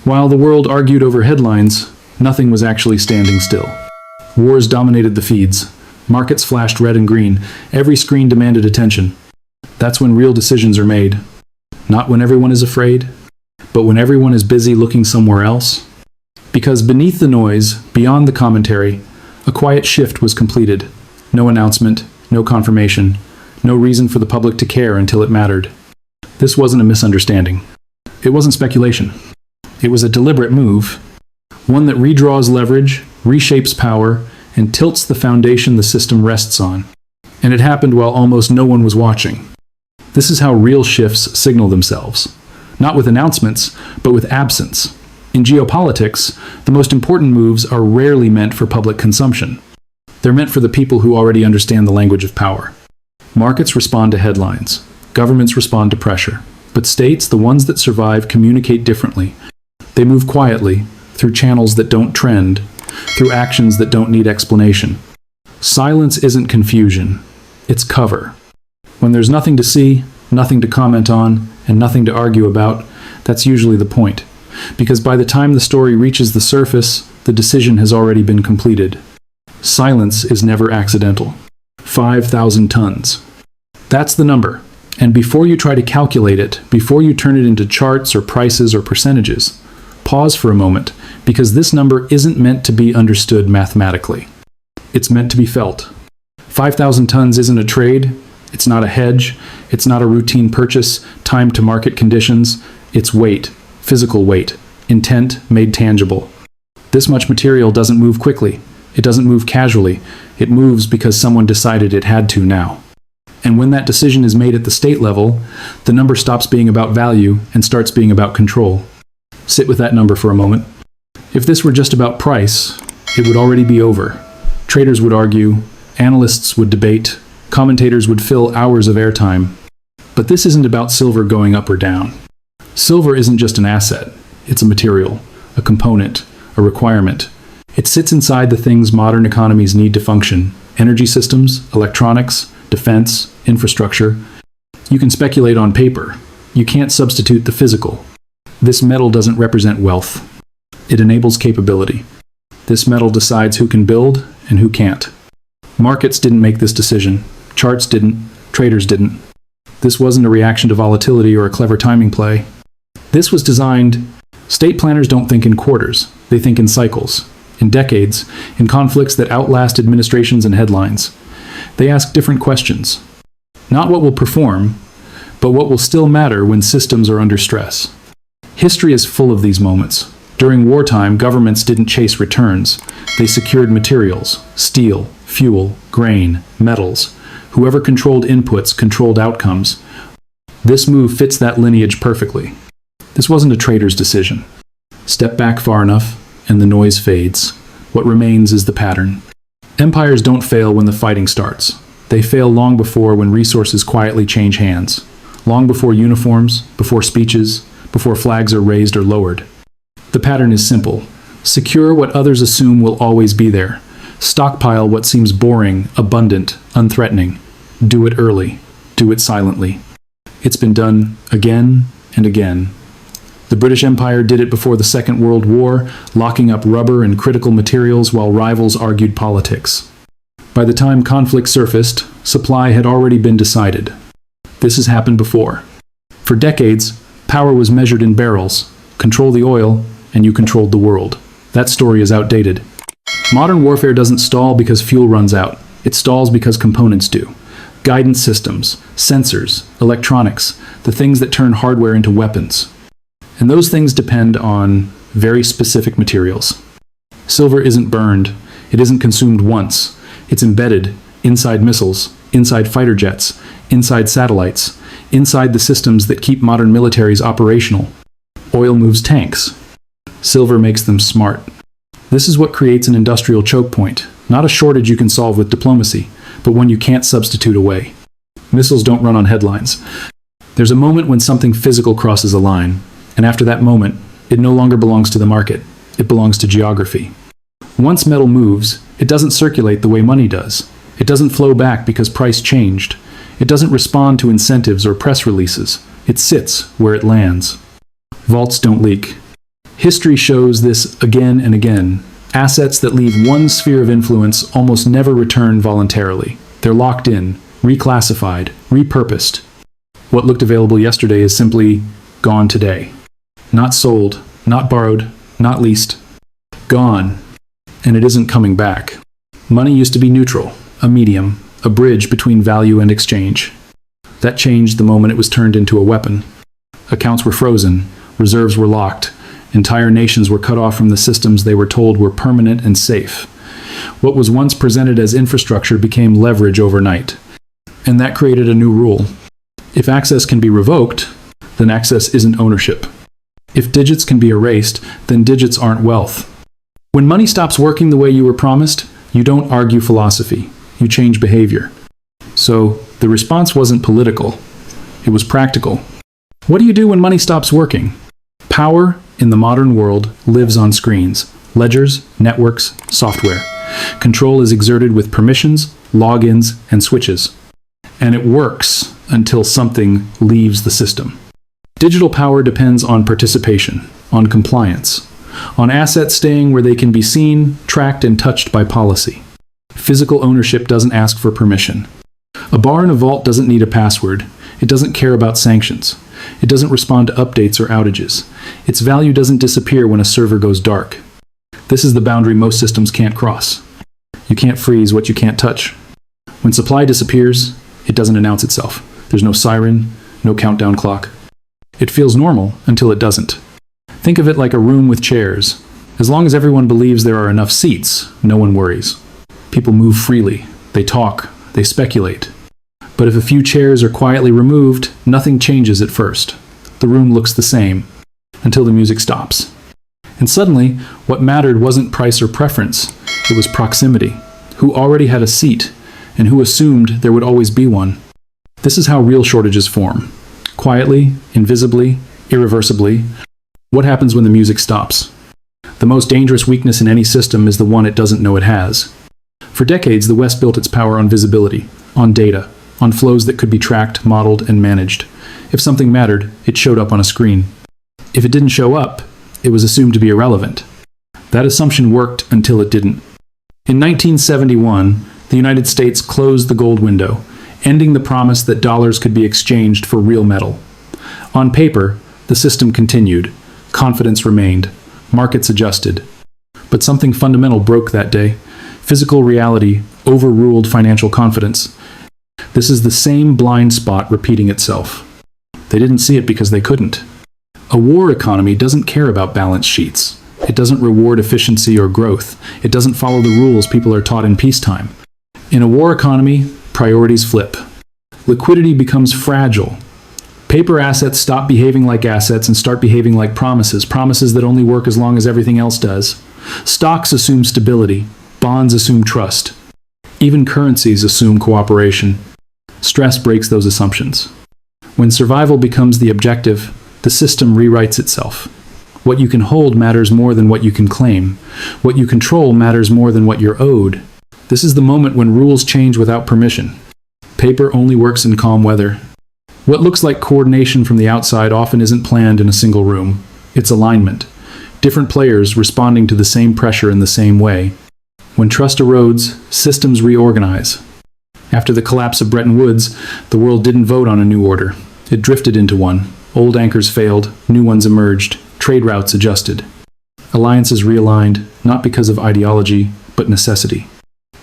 While the world argued over headlines, nothing was actually standing still. Wars dominated the feeds. Markets flashed red and green. Every screen demanded attention. That's when real decisions are made. Not when everyone is afraid, but when everyone is busy looking somewhere else. Because beneath the noise, beyond the commentary, a quiet shift was completed. No announcement, no confirmation, no reason for the public to care until it mattered. This wasn't a misunderstanding. It wasn't speculation. It was a deliberate move, one that redraws leverage, reshapes power, and tilts the foundation the system rests on. And it happened while almost no one was watching. This is how real shifts signal themselves. Not with announcements, but with absence. In geopolitics, the most important moves are rarely meant for public consumption. They're meant for the people who already understand the language of power. Markets respond to headlines. Governments respond to pressure. But states, the ones that survive, communicate differently. They move quietly, through channels that don't trend, through actions that don't need explanation. Silence isn't confusion. It's cover. When there's nothing to see, nothing to comment on, and nothing to argue about, that's usually the point. Because by the time the story reaches the surface, the decision has already been completed. Silence is never accidental. 5,000 tons. That's the number. And before you try to calculate it, before you turn it into charts or prices or percentages, pause for a moment, because this number isn't meant to be understood mathematically. It's meant to be felt. 5,000 tons isn't a trade. It's not a hedge. It's not a routine purchase, timed to market conditions. It's weight, physical weight, intent made tangible. This much material doesn't move quickly. It doesn't move casually. It moves because someone decided it had to now. And when that decision is made at the state level, the number stops being about value and starts being about control. Sit with that number for a moment. If this were just about price, it would already be over. Traders would argue, analysts would debate, commentators would fill hours of airtime. But this isn't about silver going up or down. Silver isn't just an asset. It's a material, a component, a requirement. It sits inside the things modern economies need to function: energy systems, electronics, defense, infrastructure. You can speculate on paper. You can't substitute the physical. This metal doesn't represent wealth. It enables capability. This metal decides who can build and who can't. Markets didn't make this decision. Charts didn't. Traders didn't. This wasn't a reaction to volatility or a clever timing play. This was designed. State planners don't think in quarters. They think in cycles, in decades, in conflicts that outlast administrations and headlines. They ask different questions. Not what will perform, but what will still matter when systems are under stress. History is full of these moments. During wartime, governments didn't chase returns. They secured materials: steel, fuel, grain, metals. Whoever controlled inputs controlled outcomes. This move fits that lineage perfectly. This wasn't a trader's decision. Step back far enough, and the noise fades. What remains is the pattern. Empires don't fail when the fighting starts. They fail long before, when resources quietly change hands. Long before uniforms, before speeches, before flags are raised or lowered. The pattern is simple. Secure what others assume will always be there. Stockpile what seems boring, abundant, unthreatening. Do it early. Do it silently. It's been done again and again. The British Empire did it before the Second World War, locking up rubber and critical materials while rivals argued politics. By the time conflict surfaced, supply had already been decided. This has happened before. For decades, power was measured in barrels. Control the oil, and you controlled the world. That story is outdated. Modern warfare doesn't stall because fuel runs out. It stalls because components do. Guidance systems, sensors, electronics, the things that turn hardware into weapons. And those things depend on very specific materials. Silver isn't burned. It isn't consumed once. It's embedded inside missiles, inside fighter jets, inside satellites, inside the systems that keep modern militaries operational. Oil moves tanks. Silver makes them smart. This is what creates an industrial choke point, not a shortage you can solve with diplomacy, but one you can't substitute away. Missiles don't run on headlines. There's a moment when something physical crosses a line, and after that moment, it no longer belongs to the market. It belongs to geography. Once metal moves, it doesn't circulate the way money does. It doesn't flow back because price changed. It doesn't respond to incentives or press releases. It sits where it lands. Vaults don't leak. History shows this again and again. Assets that leave one sphere of influence almost never return voluntarily. They're locked in, reclassified, repurposed. What looked available yesterday is simply gone today. Not sold, not borrowed, not leased. Gone. And it isn't coming back. Money used to be neutral, a medium, a bridge between value and exchange. That changed the moment it was turned into a weapon. Accounts were frozen, reserves were locked, entire nations were cut off from the systems they were told were permanent and safe. What was once presented as infrastructure became leverage overnight. And that created a new rule. If access can be revoked, then access isn't ownership. If digits can be erased, then digits aren't wealth. When money stops working the way you were promised, you don't argue philosophy, you change behavior. So, the response wasn't political, it was practical. What do you do when money stops working? Power, in the modern world, lives on screens, ledgers, networks, software. Control is exerted with permissions, logins, and switches. And it works until something leaves the system. Digital power depends on participation, on compliance, on assets staying where they can be seen, tracked, and touched by policy. Physical ownership doesn't ask for permission. A bar in a vault doesn't need a password. It doesn't care about sanctions. It doesn't respond to updates or outages. Its value doesn't disappear when a server goes dark. This is the boundary most systems can't cross. You can't freeze what you can't touch. When supply disappears, it doesn't announce itself. There's no siren, no countdown clock. It feels normal until it doesn't. Think of it like a room with chairs. As long as everyone believes there are enough seats, no one worries. People move freely. They talk. They speculate. But if a few chairs are quietly removed, nothing changes at first. The room looks the same, until the music stops. And suddenly, what mattered wasn't price or preference, it was proximity. Who already had a seat, and who assumed there would always be one. This is how real shortages form. Quietly, invisibly, irreversibly. What happens when the music stops? The most dangerous weakness in any system is the one it doesn't know it has. For decades, the West built its power on visibility, on data, on flows that could be tracked, modeled, and managed. If something mattered, it showed up on a screen. If it didn't show up, it was assumed to be irrelevant. That assumption worked until it didn't. In 1971, the United States closed the gold window, ending the promise that dollars could be exchanged for real metal. On paper, the system continued. Confidence remained. Markets adjusted. But something fundamental broke that day. Physical reality overruled financial confidence. This is the same blind spot repeating itself. They didn't see it because they couldn't. A war economy doesn't care about balance sheets. It doesn't reward efficiency or growth. It doesn't follow the rules people are taught in peacetime. In a war economy, priorities flip. Liquidity becomes fragile. Paper assets stop behaving like assets and start behaving like promises, promises that only work as long as everything else does. Stocks assume stability. Bonds assume trust. Even currencies assume cooperation. Stress breaks those assumptions. When survival becomes the objective, the system rewrites itself. What you can hold matters more than what you can claim. What you control matters more than what you're owed. This is the moment when rules change without permission. Paper only works in calm weather. What looks like coordination from the outside often isn't planned in a single room. It's alignment. Different players responding to the same pressure in the same way. When trust erodes, systems reorganize. After the collapse of Bretton Woods, the world didn't vote on a new order. It drifted into one. Old anchors failed, new ones emerged, trade routes adjusted. Alliances realigned, not because of ideology, but necessity.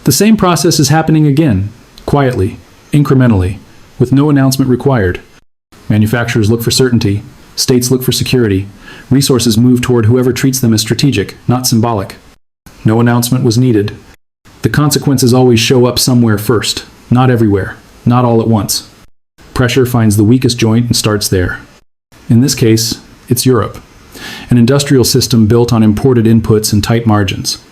The same process is happening again, quietly, incrementally, with no announcement required. Manufacturers look for certainty, states look for security, resources move toward whoever treats them as strategic, not symbolic. No announcement was needed. The consequences always show up somewhere first, not everywhere, not all at once. Pressure finds the weakest joint and starts there. In this case, it's Europe, an industrial system built on imported inputs and tight margins.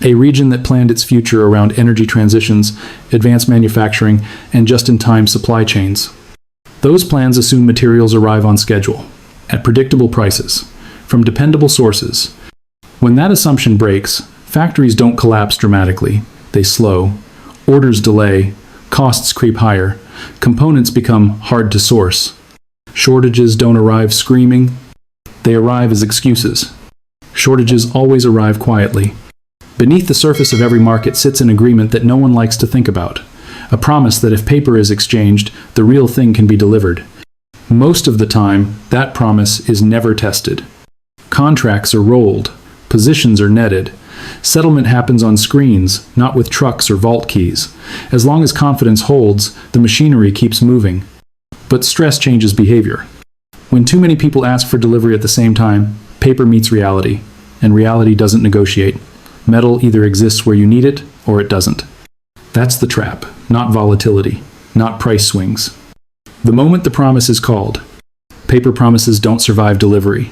A region that planned its future around energy transitions, advanced manufacturing, and just-in-time supply chains. Those plans assume materials arrive on schedule, at predictable prices, from dependable sources. When that assumption breaks, factories don't collapse dramatically. They slow. Orders delay. Costs creep higher. Components become hard to source. Shortages don't arrive screaming. They arrive as excuses. Shortages always arrive quietly. Beneath the surface of every market sits an agreement that no one likes to think about. A promise that if paper is exchanged, the real thing can be delivered. Most of the time, that promise is never tested. Contracts are rolled. Positions are netted. Settlement happens on screens, not with trucks or vault keys. As long as confidence holds, the machinery keeps moving. But stress changes behavior. When too many people ask for delivery at the same time, paper meets reality, and reality doesn't negotiate. Metal either exists where you need it, or it doesn't. That's the trap, not volatility, not price swings. The moment the promise is called, paper promises don't survive delivery.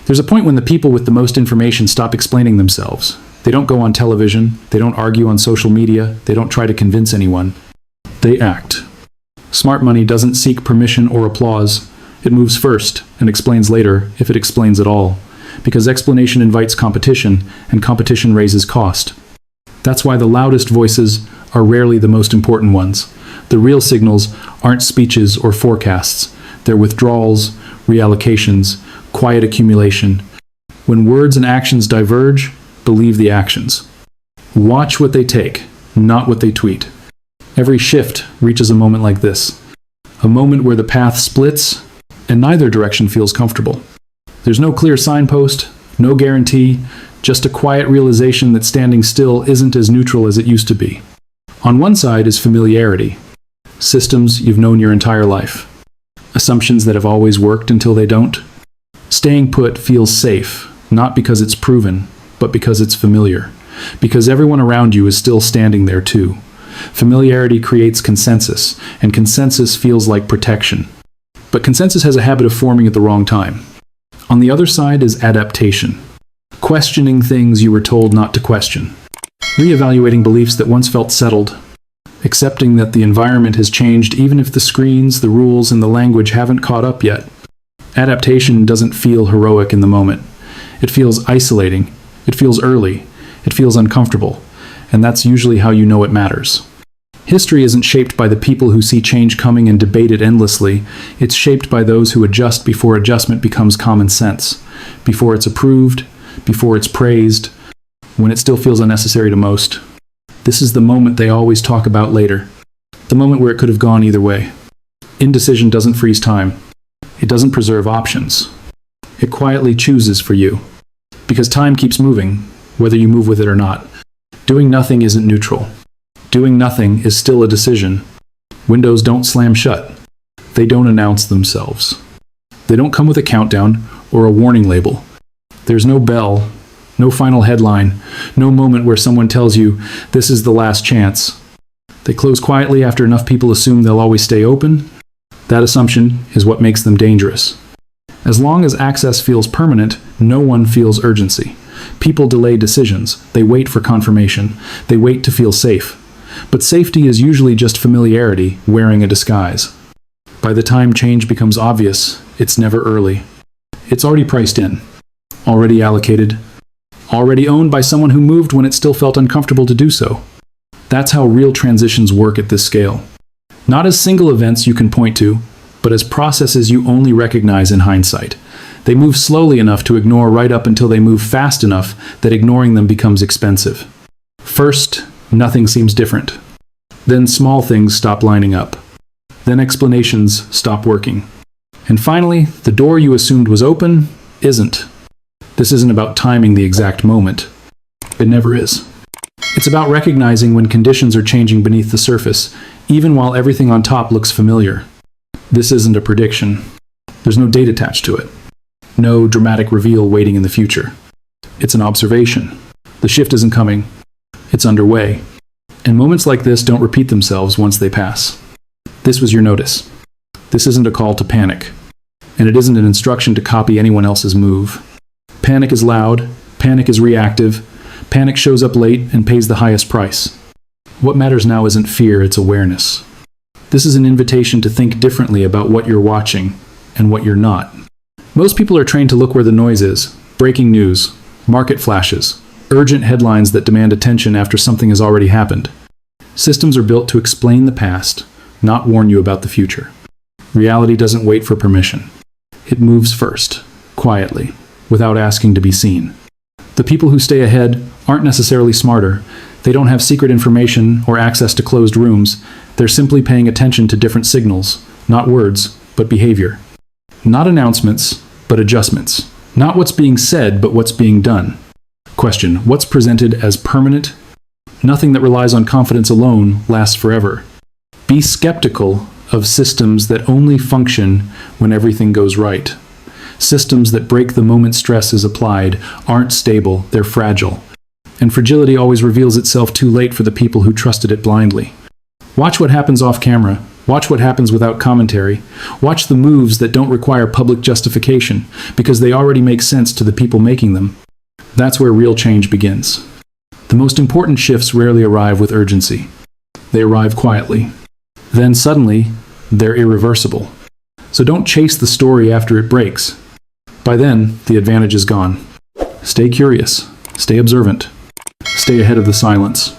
There's a point when the people with the most information stop explaining themselves. They don't go on television, they don't argue on social media, they don't try to convince anyone. They act. Smart money doesn't seek permission or applause. It moves first and explains later, if it explains at all, because explanation invites competition, and competition raises cost. That's why the loudest voices are rarely the most important ones. The real signals aren't speeches or forecasts. They're withdrawals, reallocations, quiet accumulation. When words and actions diverge, believe the actions. Watch what they take, not what they tweet. Every shift reaches a moment like this. A moment where the path splits, and neither direction feels comfortable. There's no clear signpost, no guarantee, just a quiet realization that standing still isn't as neutral as it used to be. On one side is familiarity. Systems you've known your entire life. Assumptions that have always worked until they don't. Staying put feels safe, not because it's proven, but because it's familiar. Because everyone around you is still standing there too. Familiarity creates consensus, and consensus feels like protection. But consensus has a habit of forming at the wrong time. On the other side is adaptation. Questioning things you were told not to question. Reevaluating beliefs that once felt settled. Accepting that the environment has changed even if the screens, the rules, and the language haven't caught up yet. Adaptation doesn't feel heroic in the moment. It feels isolating. It feels early. It feels uncomfortable. And that's usually how you know it matters. History isn't shaped by the people who see change coming and debate it endlessly. It's shaped by those who adjust before adjustment becomes common sense. Before it's approved, before it's praised, when it still feels unnecessary to most. This is the moment they always talk about later. The moment where it could have gone either way. Indecision doesn't freeze time. It doesn't preserve options. It quietly chooses for you. Because time keeps moving, whether you move with it or not. Doing nothing isn't neutral. Doing nothing is still a decision. Windows don't slam shut. They don't announce themselves. They don't come with a countdown or a warning label. There's no bell, no final headline, no moment where someone tells you, this is the last chance. They close quietly after enough people assume they'll always stay open. That assumption is what makes them dangerous. As long as access feels permanent, no one feels urgency. People delay decisions. They wait for confirmation. They wait to feel safe. But safety is usually just familiarity wearing a disguise. By the time change becomes obvious, it's never early. It's already priced in, already allocated, already owned by someone who moved when it still felt uncomfortable to do so. That's how real transitions work at this scale. Not as single events you can point to, but as processes you only recognize in hindsight. They move slowly enough to ignore right up until they move fast enough that ignoring them becomes expensive. First, nothing seems different. Then small things stop lining up. Then explanations stop working. And finally, the door you assumed was open isn't. This isn't about timing the exact moment. It never is. It's about recognizing when conditions are changing beneath the surface, even while everything on top looks familiar. This isn't a prediction. There's no date attached to it. No dramatic reveal waiting in the future. It's an observation. The shift isn't coming. It's underway. And moments like this don't repeat themselves once they pass. This was your notice. This isn't a call to panic. And it isn't an instruction to copy anyone else's move. Panic is loud. Panic is reactive. Panic shows up late and pays the highest price. What matters now isn't fear, it's awareness. This is an invitation to think differently about what you're watching and what you're not. Most people are trained to look where the noise is. Breaking news, market flashes, urgent headlines that demand attention after something has already happened. Systems are built to explain the past, not warn you about the future. Reality doesn't wait for permission. It moves first, quietly, without asking to be seen. The people who stay ahead aren't necessarily smarter. They don't have secret information or access to closed rooms. They're simply paying attention to different signals, not words, but behavior. Not announcements, but adjustments. Not what's being said, but what's being done. Question: what's presented as permanent? Nothing that relies on confidence alone lasts forever. Be skeptical of systems that only function when everything goes right. Systems that break the moment stress is applied aren't stable, they're fragile. And fragility always reveals itself too late for the people who trusted it blindly. Watch what happens off camera. Watch what happens without commentary. Watch the moves that don't require public justification, because they already make sense to the people making them. That's where real change begins. The most important shifts rarely arrive with urgency. They arrive quietly. Then suddenly, they're irreversible. So don't chase the story after it breaks. By then, the advantage is gone. Stay curious. Stay observant. Stay ahead of the silence.